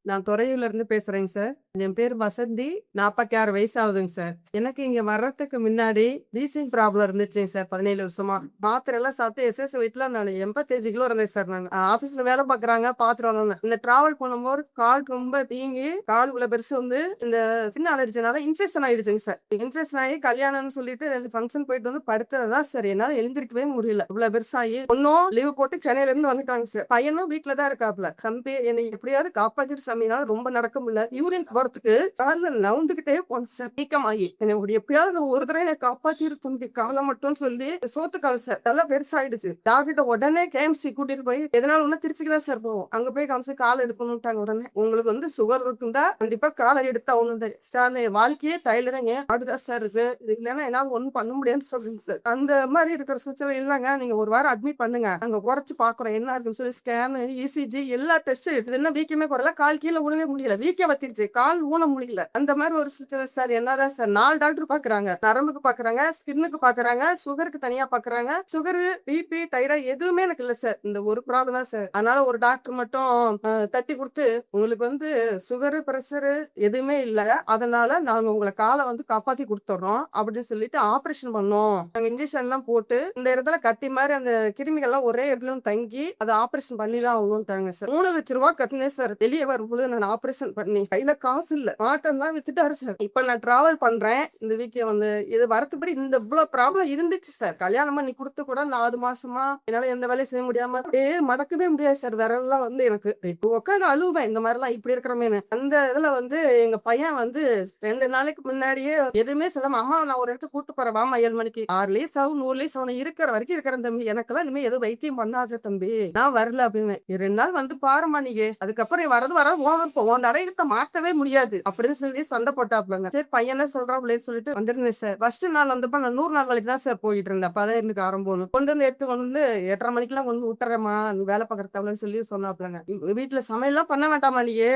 நான் துறையூர்ல இருந்து பேசுறேங்க சார். என் பேரு வசந்தி. 46 வயசு ஆகுதுங்க சார். எனக்கு இங்க வர்றதுக்கு முன்னாடி வீசிங் ப்ராப்ளம் இருந்துச்சுங்க சார் 17 வருஷமா. மாத்திரைலாம் சாப்பிட்டு எஸ்எஸ் வெயிட்ல நான் 85 கிலோ இருந்தேன் சார் நானு. ஆஃபீஸ்ல வேலை பார்க்குறாங்க, பார்த்துட்டு வரணும்னு. இந்த டிராவல் பண்ணும்போது கால் ரொம்ப வீங்கி, கால் இவ்வளோ பெருசு வந்து இந்த சின்ன அலர்ஜினால இன்ஃபெக்ஷன் ஆயிடுச்சுங்க சார். இன்ஃபெக்ஷன் ஆகி கல்யாணம்னு சொல்லிட்டு ஃபங்க்ஷன் போயிட்டு வந்து படுத்தது தான் சார். என்னால எழுந்திருக்கவே முடியல. இவ்வளோ பெருசாகி பொண்ணும் லீவ் போட்டு சென்னையில இருந்து வந்துட்டாங்க சார். பையனும் வீட்ல தான் இருக்காப்ல. தம்பி என்னை எப்படியாவது காப்பாத்திட்டு சாமினால ரொம்ப நடக்க முடியல. யூரின் போறதுக்கு கால்ல நவுந்துகிட்டே போனேன் சார். வீக்கமாகி என்னை எப்படியாவது நான் ஒரு தடவை என்னை காப்பாத்திரு தம்பி காலை மட்டும் சொல்லி சோத்து கால் சார் நல்லா பெருசாயிடுச்சு. டாக்டர் உடனே கேஎம்சி கூட்டிட்டு போய் எதனால ஒண்ணு திருச்சிக்கு தான் சார் போவோம். அங்க போய் காமிச்சு கால் எடுக்கணும்ட்டாங்க. உடனே உங்களுக்கு வந்து சுகர் இருக்குந்தா கண்டிப்பா காலை எடுத்தா ஒண்ணு சார் வாழ்க்கையே டைலரிங்க அப்படிதான் சார் இருக்கு. இது இல்லைன்னா என்னால ஒண்ணும் பண்ண முடியாதுன்னு சொல்லுங்க சார். அந்த மாதிரி இருக்கிற சூழ்நிலை இல்லைங்க. நீங்க ஒரு வாரம் அட்மிட் பண்ணுங்க. அங்க குறைச்சு பாக்குறோம் என்ன இருக்குன்னு சொல்லி ஸ்கேனு இசிஜி எல்லா டெஸ்ட் என்ன வீக்கமே குறையல. கால் கீழே ஊனவே முடியல. வீக்க வத்திருச்சு. கால் ஊன முடியல. அந்த மாதிரி ஒரு சுச்சுவேஷன் சார். என்னதான் சார் 4 டாக்டர் பாக்குறாங்க. நரம்புக்கு பாக்குறாங்க, ஸ்கின்னுக்கு பாக்குறாங்க, சுகருக்கு தனியா பாக்குறாங்க. சுகர், பிபி, தைராய்டு எதுவுமே எனக்கு இல்ல சார். இந்த ஒரு ப்ராப்ளம் தான் சார். அதனால ஒரு டாக்டர் மட்டும் தட்டி கொடுத்து உங்களுக்கு வந்து சுகர், பிரஷர் எதுவுமே இல்ல. அதனால நாங்க உங்களை காலை வந்து காப்பாத்தி கொடுத்துறோம் அப்படின்னு சொல்லிட்டு ஆபரேஷன் பண்ணோம். நாங்க இன்ஜெக்ஷன் எல்லாம் போட்டு இந்த இடத்துல கட்டி மாதிரி அந்த கிருமிகள் எல்லாம் ஒரே இடத்துல தங்கி அதை ஆபரேஷன் பண்ணிதான் ஆகணும்ட்டாங்க சார். 3 லட்சம் ரூபாய் கட்டினேன் சார். வெளியே வரும்போது நான் ஆபரேஷன் பண்ணி கையில காசு இல்ல. மாட்டம் தான் வித்துட்டாரு சார். இப்ப நான் டிராவல் பண்றேன். இந்த வீக்கே வந்து இது வரத்துப்படி இந்த இவ்வளவு ப்ராப்ளம் இருந்துச்சு சார். கல்யாணம் பண்ணி கொடுத்து கூட 4 மாசமா என்னால எந்த வேலையும் செய்ய முடியாம அப்படியே மடக்கவே முடியாது சார். விரல்லாம் வந்து எனக்கு இப்போ உட்காந்து அழுவேன். இந்த மாதிரி எல்லாம் இப்படி இருக்கிறமேனு. அந்த இதுல வந்து எங்க பையன் வந்து 2 நாளைக்கு முன்னாடியே எதுவுமே சொல்லாம அம்மா நான் ஒரு இடத்துக்கு கூட்டு போறேன் வாமா 7 மணிக்கு 6 ஆகும் 100 ஆகும் இருக்கிற வரைக்கும் இருக்கிறேன் தம்பி. எனக்கெல்லாம் இனிமே எதுவும் வைத்தியம் பண்ணாத தம்பி நான் வரல அப்படின்னு. 2 நாள் வந்து பாருமா நீங்க அதுக்கப்புறம் வரது ஓவர் போவோம் தடையத்தை மாத்தவே முடியாது அப்படின்னு சொல்லி சண்டை போட்டாப்லங்க. சரி பையன் தான் சொல்றாப்லன்னு சொல்லிட்டு வந்திருந்தேன் சார். ஃபர்ஸ்ட் நாள் வந்தப்ப நான் 100 நாள் வரைக்கும் தான் சார் போயிட்டு இருந்தேன். அப்பதான் எனக்கு ஆரம்பம் கொண்டு வந்து எடுத்து கொண்டு வந்து 8:30 மணிக்கெல்லாம் கொண்டு விட்டுறேம்மா நீ வேலை பார்க்கறதாப்லன்னு சொல்லி சொன்னாப்லங்க. வீட்டுல சமையல்லாம் பண்ண வேண்டாமா நீயே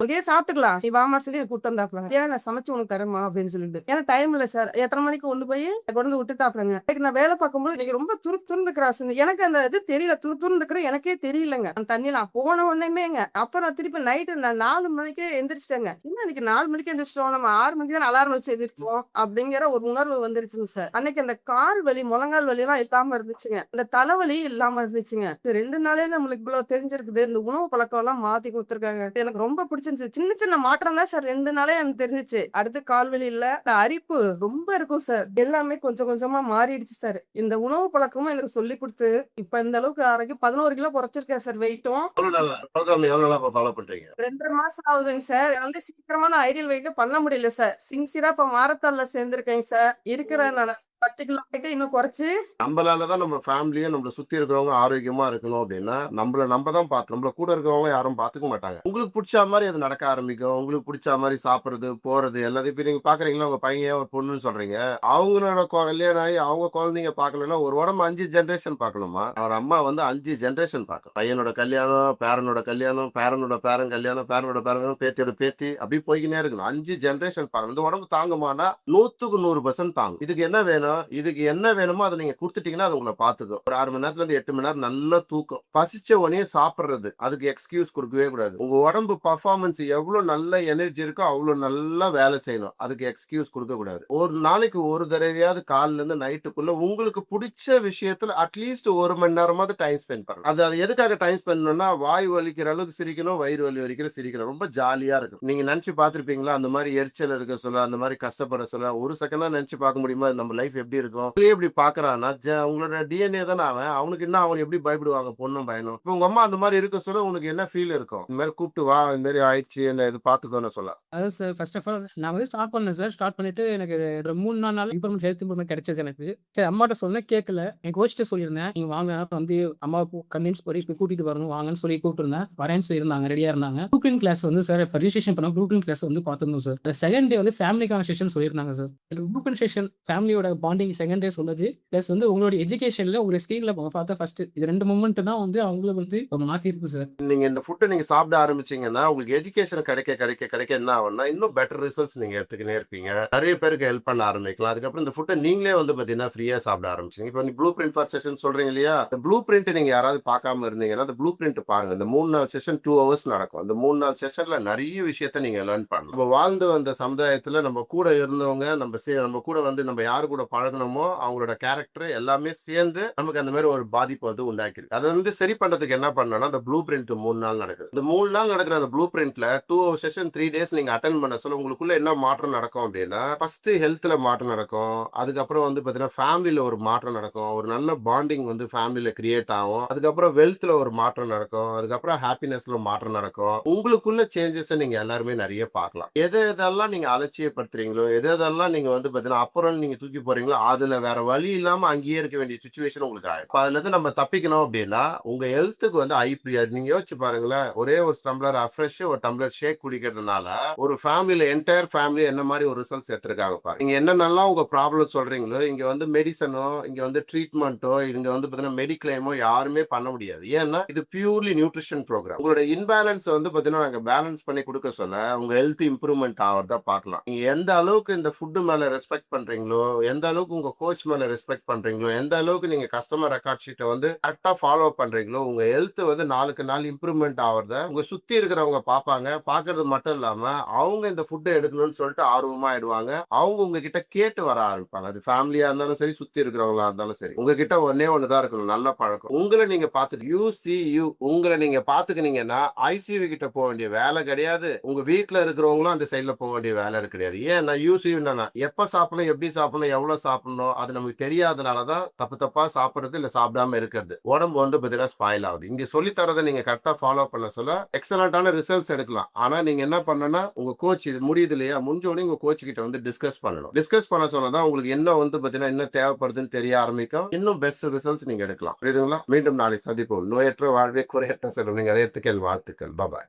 ஒரே சாப்பிட்டுக்கலாம் நீ வாமா சொல்லி கூட்டு வந்தாப்ல. ஏன் நான் சமைச்சு உனக்கு தரேமா அப்படின்னு சொல்லிட்டு ஏன்னா டைம் இல்ல சார். 8:30 மணிக்கு கொண்டு போய் கொண்டு வந்து விட்டுட்டாப்லங்க. நான் வேலை பார்க்கும்போது நீங்க ரொம்ப துருத்துன்னு இருக்கிற எனக்கு அந்த இது தெரியல. துருத்துன்னு இருக்கிற எனக்கே தெரியலங்க. அந்த தண்ணியில போன உடனேமேங்க. அப்புறம் திருப்பி நைட்டு நான் 4 மணிக்கே எந்திரிச்சிட்டேங்க. இன்னும் இன்னைக்கு 4 மணிக்கு எந்திரிச்சிட்டோம் நம்ம 6 மணிக்கு தான் அலாரம் வச்சு எதிர்ப்போம் அப்படிங்கிற ஒரு உணர்வு வந்துருச்சுங்க சார். அன்னைக்கு அந்த கால் வலி முழங்கால் வலி எல்லாம் இல்லாம இருந்துச்சுங்க. இந்த தலைவலி இல்லாம இருந்துச்சுங்க. 2 நாளே நம்மளுக்கு இவ்வளவு தெரிஞ்சிருக்குது. இந்த உணவு பழக்கம் எல்லாம் மாத்தி கொடுத்துருக்காங்க. எனக்கு ரொம்ப பிடிச்சிருந்துச்சு. சின்ன சின்ன மாற்றம் தான் சார் 2 நாளே எனக்கு தெரிஞ்சிச்சு. அடுத்து கால் வலி இல்ல. அரிப்பு ரொம்ப இருக்கும் சார். எல்லாமே கொஞ்சம் கொஞ்சமா மாறிடுச்சு சார். இந்த உணவு பழக்கமும் எனக்கு சொல்லி கொடுத்து இப்ப இந்த அளவுக்கு ஆரோக்கியம் 11 கிலோ குறைச்சிருக்கேன் சார். வெயிட்டும் எவ்வளவு நாளா ஃபாலோ பண்றீங்க? 2.5 மாசம் ஆகுதுங்க சார். வந்து சீக்கிரமா நான் ஐடியல் வெயிட் பண்ண முடியல சார். சின்சியரா இப்ப மாரத்தான்ல சேர்ந்திருக்கேங்க சார். இருக்கிற நான் 10 கிலோ வெயிட் இன்னும் குறைச்சு நம்மளாலதான் நம்ம ஃபேமிலியும் நம்மள சுத்தி இருக்கிறவங்க ஆரோக்கியமா இருக்கணும் அப்படின்னா நம்ம தான் பார்த்து நம்மள கூட இருக்கிறவங்க யாரும் பாத்துக்க மாட்டாங்க. உங்களுக்கு பிடிச்ச மாதிரி அது நடக்க ஆரம்பிக்கும். உங்களுக்கு பிடிச்ச மாதிரி சாப்பிடுறது போறது எல்லாத்தையும் இப்ப நீங்க பாக்குறீங்களா உங்க பையன் ஒரு பொண்ணுன்னு சொல்றீங்க. அவங்களோட கல்யாணம் ஆகி அவங்க குழந்தைங்க பாக்கணும்னா ஒரு உடம்பு 5 ஜெனரேஷன் பாக்கணுமா? அவர் அம்மா வந்து 5 ஜெனரேஷன் பார்க்கணும். பையனோட கல்யாணம், பேரனோட கல்யாணம், பேரனோட பேரன் கல்யாணம், பேரனோட பேரன், பேத்தியோட பேத்தி அப்படி போய்கினே இருக்கணும். 5 ஜெனரேஷன் பார்க்கணும். இந்த உடம்பு தாங்குமானா 100க்கு 100% தாங்கும். இதுக்கு என்ன வேணும்? இதுக்கு என்ன வேணுமோ அதை நீங்க கொடுத்துட்டீங்கன்னா அது உங்களை பாத்துக்கும். ஒரு 6 மணி நேரத்துல இருந்து 8 மணி நேரம் நல்ல தூக்கம். பசிச்ச உடனே சாப்பிடுறது அதுக்கு எக்ஸ்கியூஸ் கொடுக்கவே கூடாது. உங்க உடம்பு பர்ஃபார்மன்ஸ் எவ்வளவு நல்ல எனர்ஜி இருக்கோ அவ்வளவு நல்லா வேலை செய்யணும். அதுக்கு எக்ஸ்கியூஸ் கொடுக்க கூடாது. ஒரு நாளைக்கு ஒரு தடவையாவது காலையில இருந்து நைட்டுக்குள்ள உங்களுக்கு பிடிச்ச விஷயத்துல அட்லீஸ்ட் 1 மணி நேரமாவது டைம் ஸ்பெண்ட் பண்ணணும். அது எதுக்காக டைம் ஸ்பெண்ட் பண்ணணும்னா வாய் வலிக்கிற அளவுக்கு சிரிக்கணும், வயிறு வலி வலிக்கிற சிரிக்கணும். ரொம்ப ஜாலியா இருக்கும். நீங்க நினைச்சு பாத்துருப்பீங்களா அந்த மாதிரி எரிச்சல் இருக்க சொல்ல, அந்த மாதிரி கஷ்டப்பட சொல்ல ஒரு செகண்டா நினைச்சு பார்க்க முடியுமா நம்ம லைஃப் எப்படி இருக்கும்? எப்படி பாக்குறான்னா உங்களோட டிஎன்ஏ தானே அவனுக்கு என்ன அவன் எப்படி பயப்படுவாங்க பொண்ணும் பையனும். இப்ப உங்க அம்மா அந்த மாதிரி இருக்க சொல்ல உனக்கு என்ன ஃபீல் இருக்கும்? இந்த மாதிரி கூப்பிட்டு வா இந்த மாதிரி ஆயிடுச்சு என்ன இது பாத்துக்கோன்னு சொல்ல. அதான் சார் ஃபர்ஸ்ட் ஆஃப் ஆல் நான் வந்து ஸ்டார்ட் பண்ணேன் சார். ஸ்டார்ட் பண்ணிட்டு எனக்கு ஒரு 3-4 நாள் இம்ப்ரூவ்மெண்ட் ஹெல்த் இம்ப்ரூவ்மெண்ட் கிடைச்சது எனக்கு. சரி அம்மாட்ட சொன்னேன் கேட்கல. என் கோச்சிட்ட சொல்லியிருந்தேன் நீங்க வாங்க வந்து அம்மாவை கன்வின்ஸ் பண்ணி இப்போ கூட்டிட்டு வரணும் வாங்கன்னு சொல்லி கூப்பிட்டுருந்தேன். வரேன்னு சொல்லியிருந்தாங்க ரெடியா இருந்தாங்க. ப்ளூ கிளாஸ் வந்து சார் இப்போ ரிஜிஸ்ட்ரேஷன் பண்ண ப்ளூ கிளாஸ் வந்து பார்த்துருந்தோம் சார். செகண்ட் டே வந்து ஃபேமிலி கான்வர்சேஷன் சொல்லியிருந்தாங்க சார். ப்ளூ செஷன் ஃபேமிலியோட பாண்டிங் செகண்ட் டே சொன்னது. பிளஸ் வந்து உங்களுடைய எஜுகேஷன்ல ஒரு ஸ்க்ரீன்ல பார்த்தா ஃபர்ஸ்ட் இது 2 மொமெண்ட் தான் வந்து அவங்கள வந்து மாத்திருக்கு சார். நீங்க இந்த ஃபுட்ட நீங்க சாப்பிட ஆரம்பிச்சீங்கன்னா, உங்களுக்கு எஜுகேஷன் கிடைக்க என்ன ஆகும்னா, இன்னும் பெட்டர் ரிசல்ட்ஸ் நீங்க எடுத்துக்கினே இருப்பீங்க. நெறைய பேருக்கு ஹெல்ப் பண்ண ஆரம்பிக்கலாம். அதுக்கப்புறம் இந்த ஃபுட்ட நீங்களே வந்து பார்த்தீங்கன்னா, ஃப்ரீயா சாப்பிட ஆரம்பிச்சீங்க. இப்போ நீங்க ப்ளூ பிரிண்ட் ஃபார் செஷன் சொல்றீங்க இல்லையா? இந்த ப்ளூ பிரிண்ட் நீங்க யாராவது பார்க்காம இருந்தீங்கன்னா, அந்த ப்ளூ பிரிண்ட் பாருங்க. இந்த 3 நாள் செஷன் 2 ஹவர்ஸ் நடக்கும். இந்த 3 நாள் செஷன்ல நெறைய விஷயத்த நீங்க லேர்ன் பண்ணலாம். நம்ம வாழ்ந்து வந்த சமுதாயத்துல நம்ம கூட இருந்தவங்க, நம்ம கூட வந்து நம்ம யாரு கூட பழகுனோமோ, அவங்களோட கேரக்டர் எல்லாமே சேர்ந்து நமக்கு அந்த மாரி ஒரு பாதிப்பு வந்து உண்டாக்கிருக்கு. அத வந்து சரி பண்றதுக்கு என்ன பண்ணணும்னா, அந்த ப்ளூ பிரிண்ட் 3 நாள் நடக்குது. இந்த 3 நாள் நடக்கிற அந்த ப்ளூ பிரிண்ட்ல 2 ஹவர் செஷன் 3 டேஸ் நீங்க அட்டெண்ட் பண்ண சொல்ல உங்களுக்குள்ள என்ன மாற்றம் நடக்கும் அப்படின்னா, ஃபர்ஸ்ட் ஹெல்த்ல மாற்றம் நடக்கும். அதுக்கப்புறம் வந்து பார்த்தீங்கன்னா, ஃபேமிலில ஒரு மாற்றம் நடக்கும். ஒரு நல்ல பாண்டிங் வந்து ஃபேமிலில கிரியேட் ஆகும். அதுக்கப்புறம் வெல்த்ல ஒரு மாற்றம் நடக்கும். அதுக்கப்புறம் ஹாப்பினஸ்ல மாற்றம் நடக்கும். உங்களுக்குள்ள சேஞ்சஸ நீங்க எல்லாருமே நெறைய பார்க்கலாம். எதெல்லாம் நீங்க அலட்சியப்படுத்துறீங்களோ, எதெல்லாம் நீங்க வந்து பார்த்தீங்கன்னா, அப்புறம் நீங்க தூக்கி போறீங்களோ, அதுல வேற வழி இல்லாம அங்கேயே இருக்க வேண்டிய சிச்சுவேஷன் உங்களுக்கு ஆயிடும். அப்ப அதுல இருந்து நம்ம தப்பிக்கணும் அப்படின்னா, உங்க ஹெல்த்துக்கு வந்து ஹை ப்ரியாரிட்டி. நீங்க யோசிச்சு பாருங்களேன், ஒரே ஒரு டம்ளர் அஃப்ரெஷ், ஒரு டம்ளர் ஷேக் குடிக்கிறதுனால ஒரு ஃபேமிலில என்டையர் ஃபேமிலி என்ன மாதிரி ஒரு ரிசல்ட்ஸ் எடுத்திருக்காங்க பாருங்க. நீங்க என்னென்னலாம் உங்க ப்ராப்ளம் சொல்றீங்களோ, இங்க வந்து மெடிசனோ, இங்க வந்து ட்ரீட்மெண்ட்டோ, இங்க வந்து பார்த்தீங்கன்னா மெடிக்ளைமோ யாருமே பண்ண முடியாது. ஏன்னா இது பியூர்லி நியூட்ரிஷன் ப்ரோக்ராம். உங்களோட இன்பேலன்ஸ் வந்து பார்த்தீங்கன்னா நாங்க பேலன்ஸ் பண்ணி கொடுக்க சொல்ல உங்க ஹெல்த் இம்ப்ரூவ்மெண்ட் ஆகிறதா பார்க்கலாம். நீங்க எந்த அளவுக்கு இந்த ஃபுட் மேல ரெஸ்பெக்ட் பண்றீங்களோ, எந்த அளவுக்கு உங்க கோச் மேல ரெஸ்பெக்ட் பண்றீங்களோ, எந்த அளவுக்கு நீங்க கஸ்டமர் ரெக்கார்ட் ஷீட்டை வந்து கரெக்டா ஃபாலோ பண்றீங்களோ, உங்க ஹெல்த் வந்து நாளுக்கு நாள் இம்ப்ரூவ்மெண்ட் ஆகிறத உங்க சுத்தி இருக்கிறவங்க பார்ப்பாங்க. பார்க்கறது மட்டும் இல்லாம அவங்க இந்த ஃபுட்டை எடுக்கணும்னு சொல்லிட்டு ஆர்வமா ஆயிடுவாங்க. அவங்க உங்ககிட்ட கேட்டு வர ஆரம்பிப்பாங்க. அது ஃபேமிலியா இருந்தாலும் சரி, சுத்தி இருக்கிறவங்களா இருந்தாலும் சரி. உங்ககிட்ட ஒண்ணே ஒண்ணுதான் இருக்கணும், நல்ல பழக்கம். உங்களை நீங்க பார்த்துக்க உங்களை நீங்க பார்த்துக்கினீங்கன்னா ஐசியூ கிட்ட போக வேண்டிய வேலை கிடையாது. உங்க வீட்டுல இருக்கிறவங்களும் அந்த சைட்ல போக வேண்டிய வேலை கிடையாது. ஏன்னா யூசியூ என்னன்னா எப்ப சாப்பிடணும், எப்படி சாப்பிடணும், எவ்வளவு சாப்பிடணும் அது நமக்கு தெரியாதனாலதான் தப்பா சாப்பிடுறது இல்ல சாப்பிடாம இருக்கிறது. உடம்பு வந்து பார்த்தீங்கன்னா ஸ்பாயில் ஆகுது. இங்க சொல்லி தரதை நீங்க கரெக்டா ஃபாலோ பண்ண சொல்ல எக்ஸலண்டான ரிசல்ட்ஸ் எடுக்கலாம். ஆனா நீங்க என்ன பண்ணணும்னா உங்க கோச் இது முடியுது இல்லையா, முடிஞ்ச உடனே உங்க கோச் கிட்ட வந்து டிஸ்கஸ் பண்ணணும். டிஸ்கஸ் பண்ண சொல்லதான் உங்களுக்கு என்ன வந்து பார்த்தீங்கன்னா என்ன தேவைப்படுதுன்னு தெரிய ஆரம்பிக்கும். இன்னும் பெஸ்ட் ரிசல்ட்ஸ் நீங்க எடுக்கலாம். புரியுதுங்களா? மீண்டும் நாளை சந்திப்போம். நோயற்ற வாழ்வே குறையற்ற செல்வம். நீங்க வாழ்த்துக்கள். பாபாய்.